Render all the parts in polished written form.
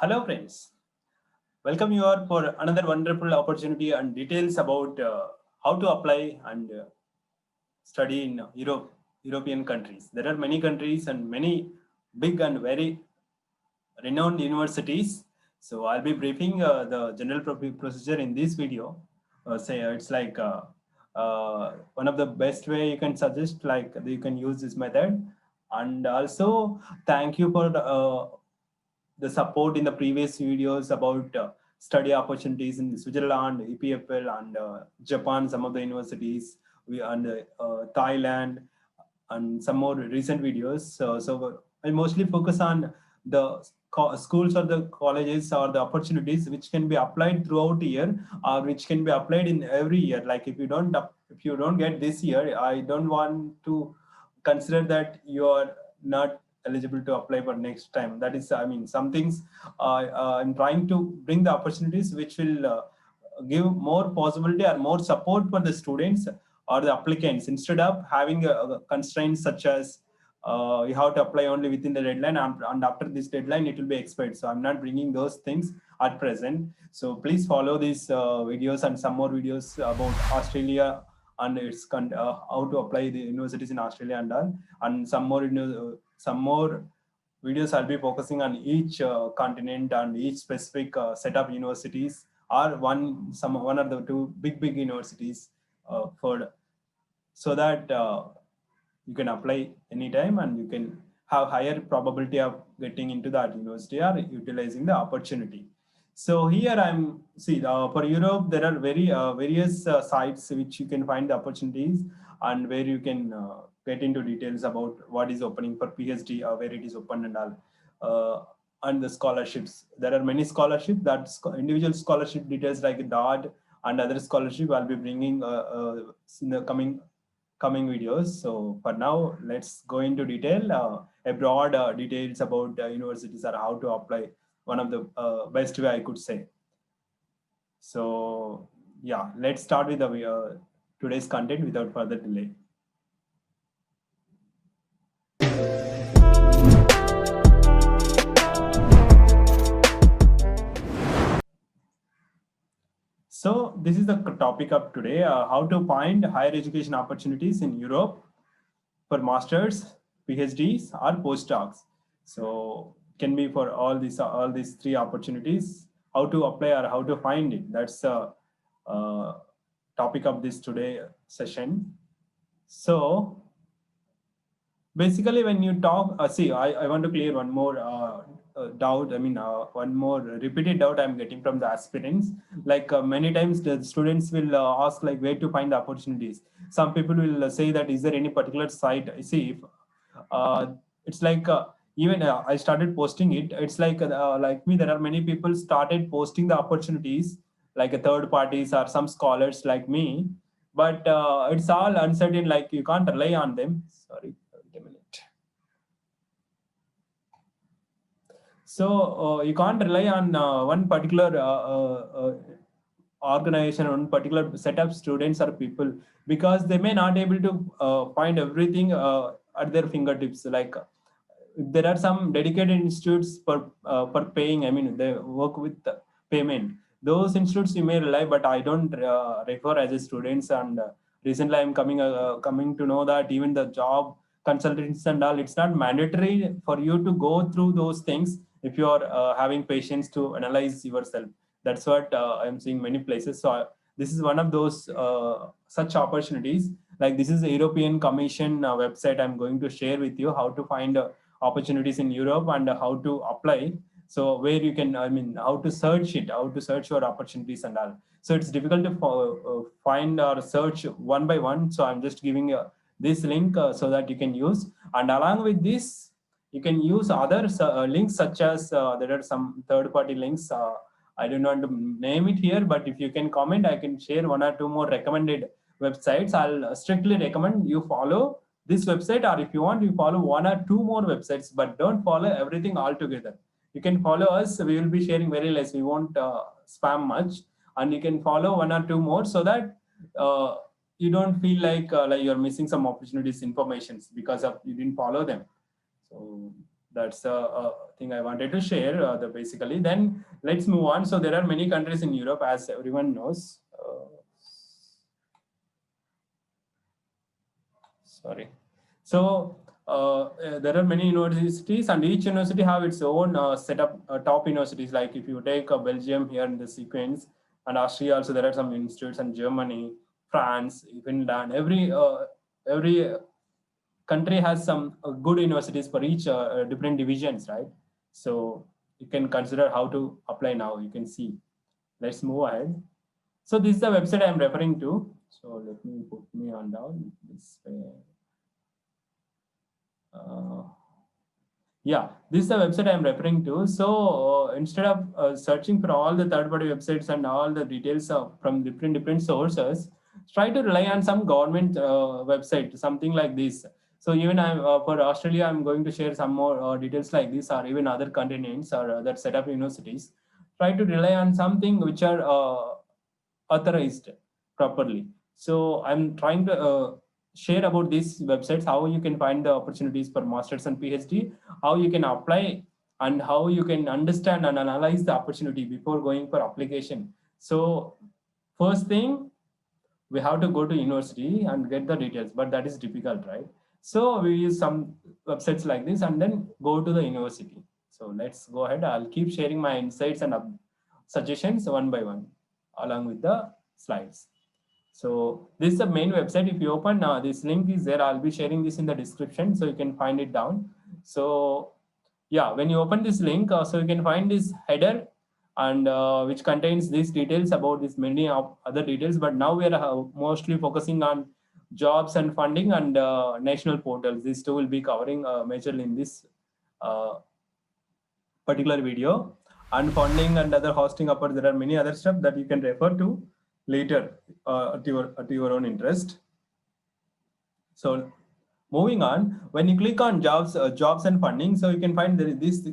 Hello friends, welcome you all for another wonderful opportunity and details about how to apply and study in European countries. There are many countries and many big and very renowned universities. So I'll be briefing the general procedure in this video. Say it's like one of the best way you can suggest, like you can use this method. And also thank you for the support in the previous videos about study opportunities in Switzerland, EPFL, and Japan, some of the universities, and Thailand, and some more recent videos. So I mostly focus on the schools or the colleges or the opportunities which can be applied throughout the year or which can be applied in every year. Like if you don't get this year, I don't want to consider that you are not eligible to apply for next time. That is, I mean, some things I'm trying to bring the opportunities which will give more possibility or more support for the students or the applicants instead of having a constraints such as you have to apply only within the deadline and after this deadline it will be expired. So I'm not bringing those things at present. So please follow these videos and some more videos about Australia and its how to apply the universities in Australia and all, and some more videos I'll be focusing on each continent and each specific set of universities or one of the two big universities for so that you can apply anytime and you can have higher probability of getting into that university or utilizing the opportunity. So here I'm see for Europe there are various sites which you can find the opportunities and where you can get into details about what is opening for PhD or where it is open and all. And the scholarships. There are many scholarships that individual scholarship details like DART and other scholarship I'll be bringing in the coming videos. So for now, let's go into detail, a broad details about universities or how to apply. One of the best way I could say. So yeah, let's start with the today's content without further delay. So this is the topic of today, how to find higher education opportunities in Europe for masters, PhDs, or postdocs. So can be for all these three opportunities. How to apply or how to find it. That's the topic of this today session. So basically, when you talk, see, I want to clear one more doubt. I mean, one more repeated doubt I'm getting from the aspirants. Like many times, the students will ask like where to find the opportunities. Some people will say that is there any particular site? See, if, it's like even I started posting it. It's like me. There are many people started posting the opportunities like a third parties or some scholars like me, but it's all uncertain. Like you can't rely on them. Sorry. Wait a minute. So you can't rely on one particular organization, one particular set of students or people because they may not able to find everything at their fingertips. Like there are some dedicated institutes for paying. I mean, they work with payment. Those institutes you may rely, but I don't refer as a students. And recently, I'm coming to know that even the job consultants and all, it's not mandatory for you to go through those things if you are having patience to analyze yourself. That's what I'm seeing many places. So this is one of those such opportunities. Like this is the European Commission website. I'm going to share with you how to find opportunities in Europe and how to apply. So where you can, I mean, how to search it, how to search your opportunities and all. So it's difficult to find or search one by one. So I'm just giving this link so that you can use. And along with this, you can use other links such as there are some third-party links. I do not name it here, but if you can comment, I can share one or two more recommended websites. I'll strictly recommend you follow this website, or if you want, you follow one or two more websites, but don't follow everything altogether. You can follow us. We will be sharing very less. We won't spam much, and you can follow one or two more so that you don't feel like you're missing some opportunities, informations because of you didn't follow them. So that's a thing I wanted to share. Basically, then let's move on. So there are many countries in Europe, as everyone knows. Sorry. So there are many universities, and each university have its own setup. Top universities, like if you take Belgium here in the sequence, and Austria also, there are some institutes, and Germany, France, Finland. Every country has some good universities for each different divisions, right? So you can consider how to apply now. You can see. Let's move ahead. So this is the website I'm referring to. So let me put me on down this way. Yeah, this is the website I'm referring to. So instead of searching for all the third-party websites and all the details from different sources, try to rely on some government website, something like this. So even I'm for Australia, I'm going to share some more details like this, or even other continents or other set of universities. Try to rely on something which are authorized properly. So I'm trying to share about these websites, how you can find the opportunities for masters and PhD, how you can apply, and how you can understand and analyze the opportunity before going for application. So first thing, we have to go to university and get the details, but that is difficult, right? So we use some websites like this and then go to the university. So let's go ahead. I'll keep sharing my insights and suggestions one by one along with the slides. So this is the main website. If you open this link is there, I'll be sharing this in the description so you can find it down. So yeah, when you open this link, so you can find this header and which contains these details about this many other details. But now we are mostly focusing on jobs and funding and national portals. These two will be covering majorly in this particular video. And funding and other hosting upwards, there are many other stuff that you can refer to later at your own interest. So moving on, when you click on jobs and funding, so you can find this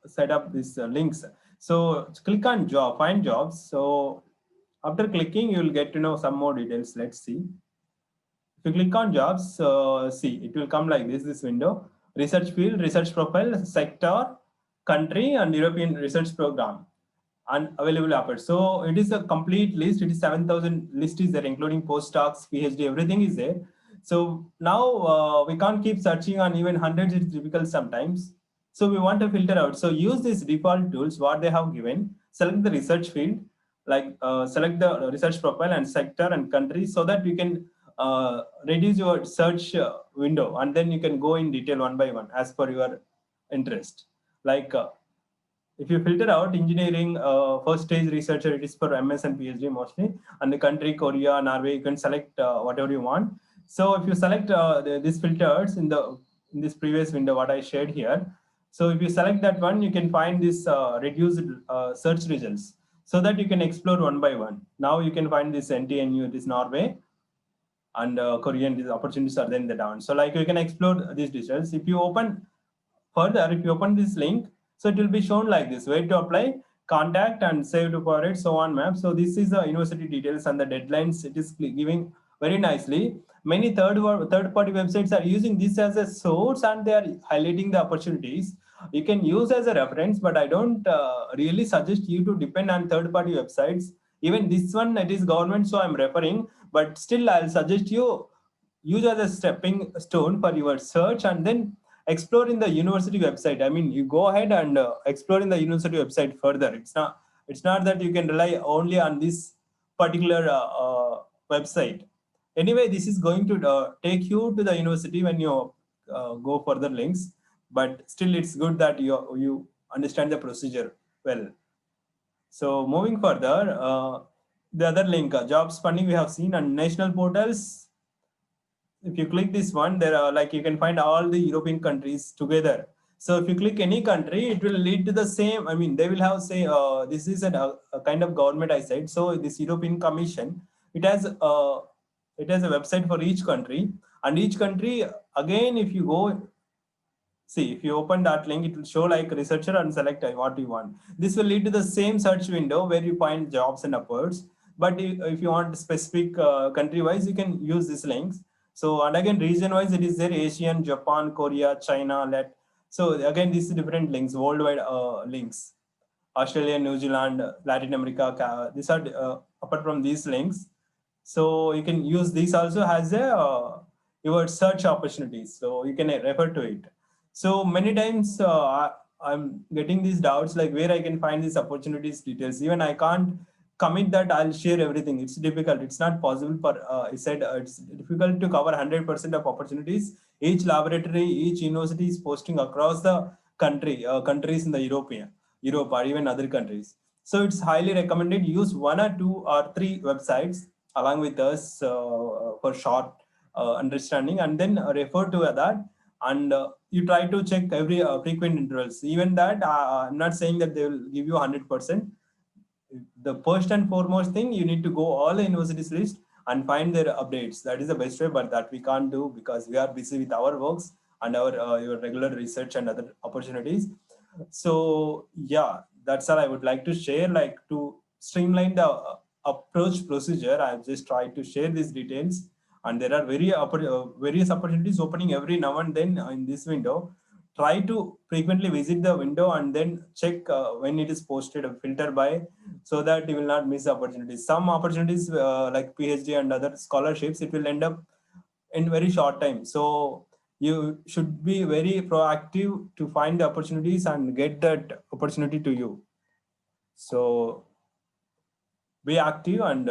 set up these links. So click on find jobs. So after clicking, you will get to know some more details. Let's see. If you click on jobs, see, it will come like this window: research field, research profile, sector, country, and European research program, and available offers. So it is a complete list. It is 7,000 list is there, including postdocs, PhD, everything is there. So now we can't keep searching on even hundreds. It's difficult sometimes. So we want to filter out. So use these default tools, what they have given. Select the research field, like select the research profile and sector and country, so that you can reduce your search window, and then you can go in detail one by one as per your interest. Like if you filter out engineering, first stage researcher, it is for MS and PhD mostly, and the country, Korea, Norway, you can select whatever you want. So if you select these filters in this previous window, what I shared here. So if you select that one, you can find this reduced search results, so that you can explore one by one. Now you can find this NTNU, this Norway, and Korean, these opportunities are then the down. So like you can explore these details. If you open further, if you open this link, so it will be shown like this: where to apply, contact, and save to forward, so on map. So this is the university details and the deadlines. It is giving very nicely. Many third-party websites are using this as a source, and they are highlighting the opportunities. You can use as a reference, but I don't really suggest you to depend on third-party websites. Even this one, it is government, so I'm referring, but still I'll suggest you use as a stepping stone for your search, and then explore in the university website. I mean, you go ahead and explore in the university website further. It's not that you can rely only on this particular website. Anyway, this is going to take you to the university when you go further links, but still it's good that you understand the procedure well. So moving further, the other link, jobs funding, we have seen, and national portals. If you click this one, there are like you can find all the European countries together. So if you click any country, it will lead to the same. I mean, they will have say this is a kind of government I said. So this European Commission, it has a website for each country, and each country again, if you go. See, if you open that link, it will show like researcher and select what you want. This will lead to the same search window where you find jobs and upwards. But if you want specific country wise, you can use these links. So, and again, region wise, it is there: Asian, Japan, Korea, China, So again, these are different links, worldwide links. Australia, New Zealand, Latin America, these are apart from these links. So you can use these also as a your search opportunities. So you can refer to it. So many times I'm getting these doubts like where I can find these opportunities details. Even I can't commit that I'll share everything. It's difficult. It's not possible for, I said it's difficult to cover 100% of opportunities. Each laboratory, each university is posting across the countries in the Europe or even other countries. So it's highly recommended use 1 or 2 or 3 websites along with us for short understanding, and then refer to that, and you try to check every frequent intervals. Even that, I'm not saying that they will give you 100%. The first and foremost thing, you need to go all the universities list and find their updates. That is the best way, but that we can't do because we are busy with our works and our your regular research and other opportunities. So yeah, that's all I would like to share. Like, to streamline the approach procedure, I've just tried to share these details, and there are various opportunities opening every now and then in this window. Try to frequently visit the window and then check when it is posted, filter by, so that you will not miss opportunities. Some opportunities like PhD and other scholarships, it will end up in very short time. So you should be very proactive to find the opportunities and get that opportunity to you. So be active and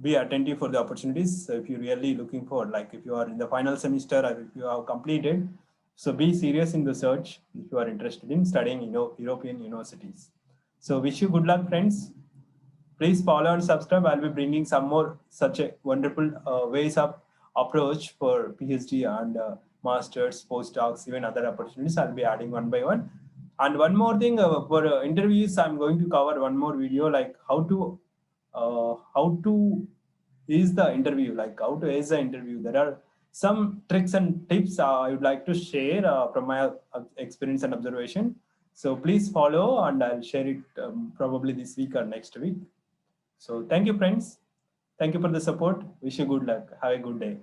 be attentive for the opportunities. So if you're really looking for, like if you are in the final semester or if you have completed, so be serious in the search if you are interested in studying, European universities. So wish you good luck, friends. Please follow and subscribe. I'll be bringing some more such a wonderful ways of approach for PhD and masters, postdocs, even other opportunities. I'll be adding one by one. And one more thing, for interviews, I'm going to cover one more video, like how to is the interview, like how to ace the interview. There are some tricks and tips I would like to share from my experience and observation. So please follow, and I'll share it probably this week or next week. So thank you, friends. Thank you for the support. Wish you good luck. Have a good day.